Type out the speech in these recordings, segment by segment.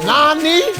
Nani?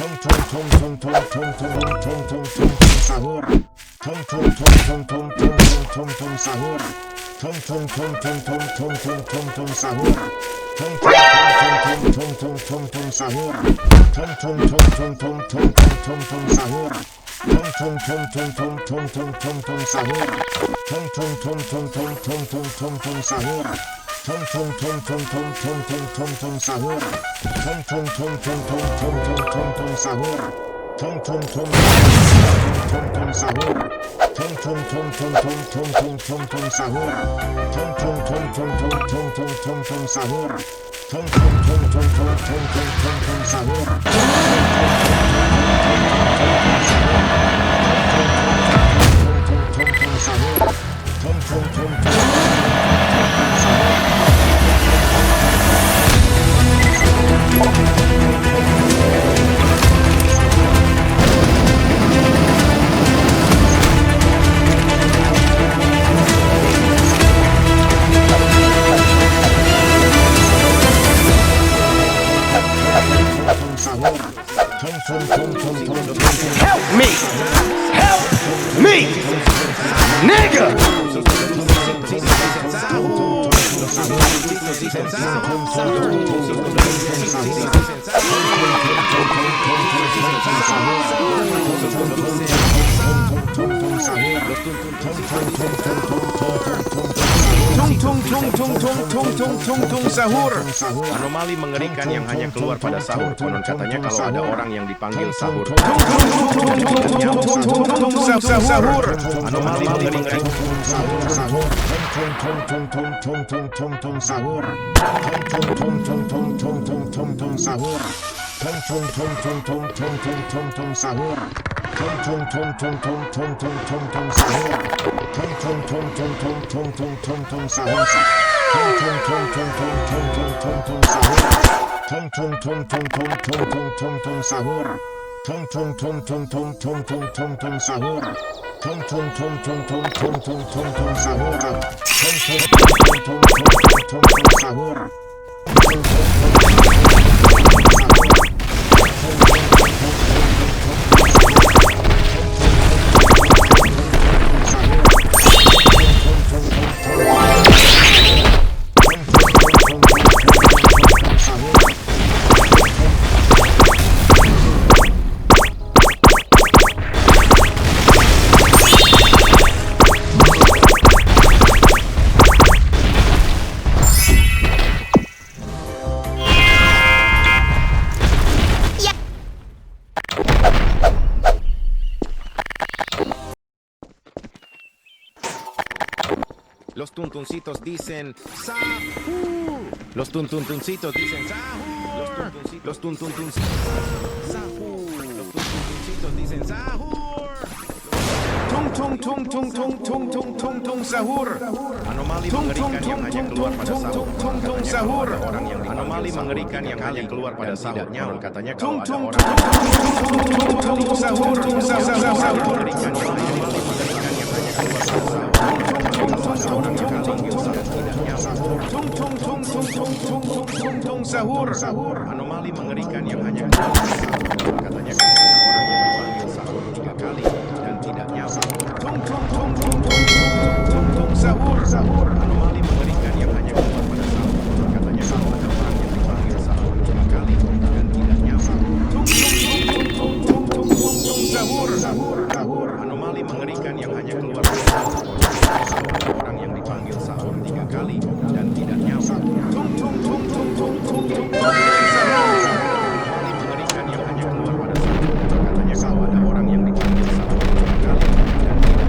Help me! Help me! Nigga! Tung sahur. Anomali mengerikan yang hanya keluar pada sahur. Konon katanya kalau ada orang yang dipanggil sahur. Sahur. Anomali mengerikan. Sahur. Los tuntuncitos dicen sahur. Los tuntuncitos dicen sahur. Los tuntuncitos sahur. Los tuntuncitos dicen sahur. Tung sahur. Anomali mengerikan yang hanya keluar pada sahur. Sahur. Orang yang anomali mengerikan yang hanya keluar pada sahurnya. Katanya kalau ada orang sahur. Mengerikan yang hanya sahur. Anomali mengerikan yang hanya katanya orang yang dipanggil sahur 3 kali dan tidak nyawa. Sahur. Anomali mengerikan yang hanya keluar pada sahur. Katanya kalau ada orang yang dipanggil sahur 3 kali dan tidak nyawa. Sahur. Anomali mengerikan yang hanya keluar pada sahur. Orang yang dipanggil sahur 3 kali dan tidak nyawa. Mengerikan yang hanya keluar pada sahur. Katanya kalau ada orang yang dipanggil sahur 3 kali dan tidak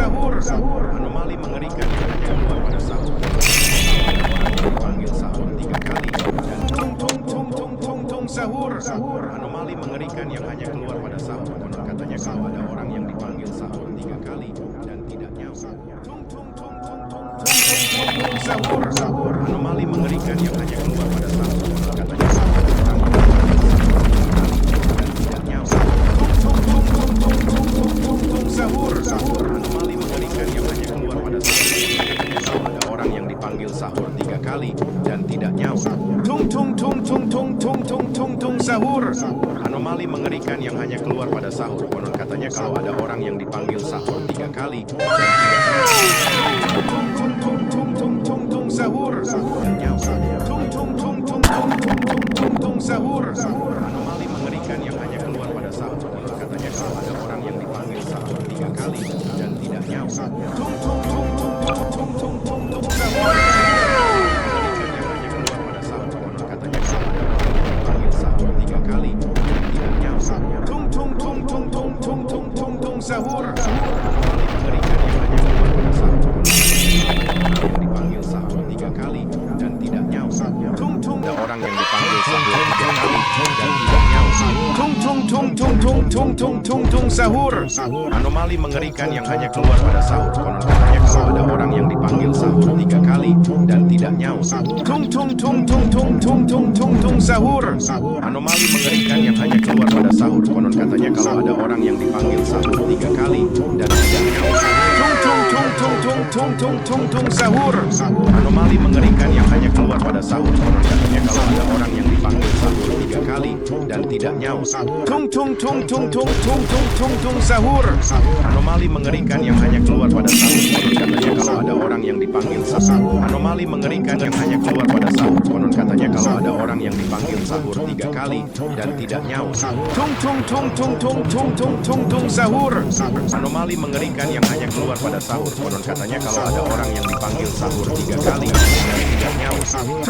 nyawa. Sahur. Anomali mengerikan yang hanya keluar pada sahur. Orang yang dipanggil sahur 3 kali dan sahur. Anomali mengerikan yang hanya keluar pada sahur. Konon katanya kalau ada orang yang dipanggil sahur 3 kali dan tidak nyawa. Sahur. Anomali mengerikan yang hanya keluar pada sahur. Konon katanya kalau ada orang yang dipanggil sahur 3 kali tung sahur. Anomali mengerikan yang hanya keluar pada sahur. Konon katanya kalau ada orang yang dipanggil sahur 3 kali dan tung sahur. Tung sahur. Anomali mengerikan yang hanya keluar pada sahur. Konon katanya kalau ada orang yang dipanggil sahur 3 kali dan tidak nyawa. Tung sahur. Sahur. Mengerikan yang hanya keluar pada sahur. Dipanggil sahur 3 kali dan tidak nyawa. Ada orang yang dipanggil sahur 3 kali dan tidak nyawa. Sahur. Anomali mengerikan yang hanya keluar pada sahur. Konon katanya kalau ada orang yang dipanggil sahur 3 kali dan tidak nyawa. Sahur. Anomali mengerikan yang hanya keluar pada sahur. Konon katanya kalau ada orang yang dipanggil sahur 3 kali dan tidak nyawa. Sahur. Anomali mengerikan yang hanya keluar pada sahur. Konon katanya kalau ada orang yang dipanggil sahur 3 kali dan tidak nyawa. Sahur. Anomali mengerikan yang hanya keluar pada sahur. Konon katanya kalau ada orang yang dipanggil sahur. Anomali mengerikan yang hanya keluar pada sahur. Konon katanya kalau ada orang yang dipanggil sahur 3 kali dan tidak nyawa. Sahur. Anomali mengerikan yang hanya keluar pada sahur. Konon katanya kalau ada orang yang dipanggil sahur 3 kali dan tidak nyawa. Sahur.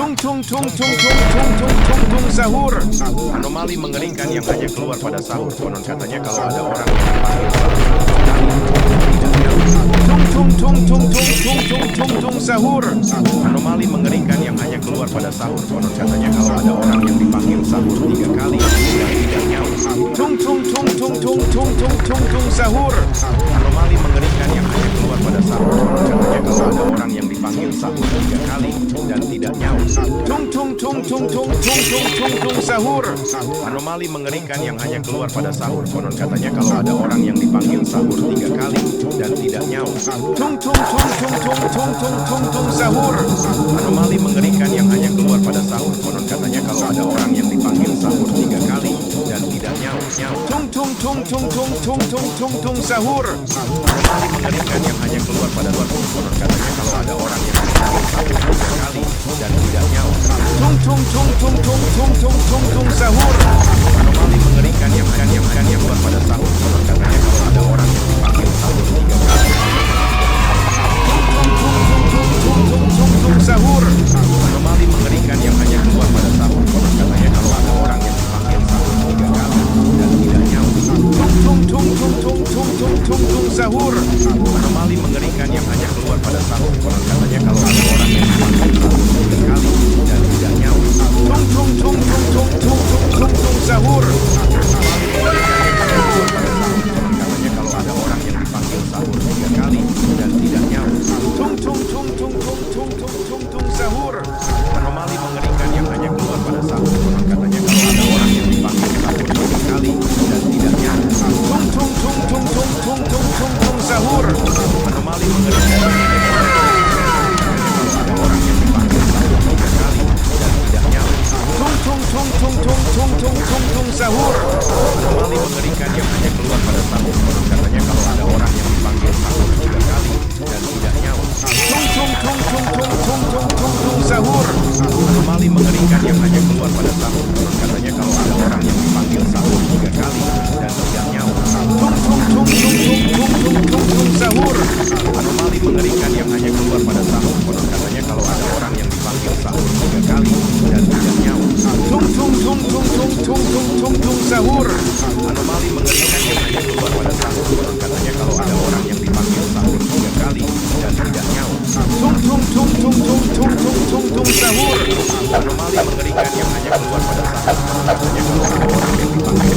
Anomali mengerikan yang hanya keluar pada sahur. Konon katanya kalau ada orang yang dipanggil sahur 3 kali dan tidak nyawa. Sahur. Anomali mengerikan yang hanya keluar pada sahur. Konon katanya kalau ada orang yang dipanggil sahur 3 kali dan tidak nyawa. Sahur. Anomali mengerikan yang hanya keluar pada sahur. Konon katanya kalau ada orang yang dipanggil sahur 3 kali dan tidak nyawa. Sahur. Anomali mengerikan yang hanya keluar pada sahur. Konon katanya kalau ada orang yang dipanggil sahur 3 kali dan tidak nyawa. Sahur. Anomali mengerikan yang hanya keluar pada sahur. Konon katanya kalau ada orang yang dipanggil sahur 3 kali dan tidak nyawa. Sahur. Anomali mengerikan yang hanya keluar pada sahur. Konon katanya kalau ada orang yang dipanggil sahur 3 kali dan tidak nyawa. Sahur. Anomali mengerikan yang hanya keluar pada sahur. Konon katanya kalau ada orang yang dipanggil sahur 3 kali. Sahur. Anomali mengerikan yang hanya keluar pada sahur. Konon katanya kalau ada orang yang dipanggil sahur 3 kali dan tidak nyawa. Sahur. Anomali mengerikan yang hanya keluar pada sahur. Konon katanya kalau ada orang yang dipanggil sahur 3 kali dan tidak nyawa. Sahur. Anomali mengerikan yang hanya keluar pada sahur. Konon katanya kalau ada orang yang dipanggil sahur 3 kali dan tidak nyawa. Sahur. Anomali mengerikan yang hanya keluar pada sahur. Konon katanya kalau ada orang yang dipanggil sahur 3 kali dan tidak nyawa. Sahur. Anomali mengerikan yang hanya keluar pada sahur. Kalau ada orang yang dipanggil sahur 3 kali dan tidak nyawa. Sahur. Anomali mengerikan yang hanya keluar pada sahur. Konon katanya kalau ada orang yang dipanggil sahur 3 kali dan tidak nyawa. Sahur. Anomali mengerikan yang hanya keluar pada sahur. Konon katanya kalau ada orang yang dipanggil sahur 3 kali dan tidak nyawa. Sahur. Anomali mengerikan yang hanya keluar pada sahur. Konon katanya kalau ada orang yang dipanggil sahur 3 kali dan tidak nyawa. Sahur. Anomali mengerikan yang hanya keluar pada sahur. Konon katanya kalau ada orang yang dipanggil sahur 3 kali dan tidak nyawa. Sahur. Anomali mengerikan yang hanya keluar pada sahur. Konon katanya kalau ada orang yang dipanggil